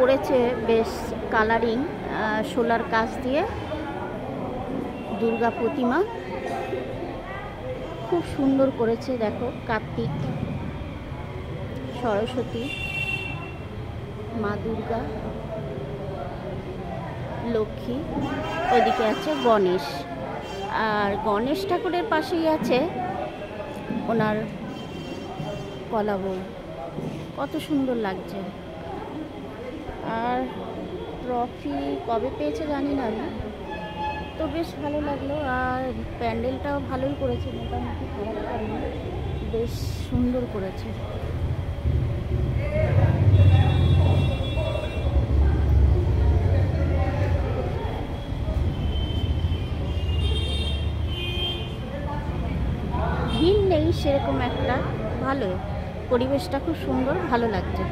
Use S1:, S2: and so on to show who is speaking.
S1: করেছে বেশ কালারিং শোলার কাজ দিয়ে দুর্গা প্রতিমা খুব সুন্দর করেছে। দেখো কার্তিক, সরস্বতী, মা দুর্গা, লক্ষ্মী, ওইদিকে আছে গণেশ। আর গণেশ ঠাকুরের পাশেই আছে ওনার কলা বই। কত সুন্দর লাগছে। আর ট্রফি কবে পেয়েছে জানি না আমি, তো বেশ ভালো লাগলো। আর প্যান্ডেলটাও ভালোই করেছে, মোটামুটি খারাপ করেনি, বেশ সুন্দর করেছে। ভিড় নেই সেরকম একটা, ভালো, পরিবেশটা খুব সুন্দর, ভালো লাগছে।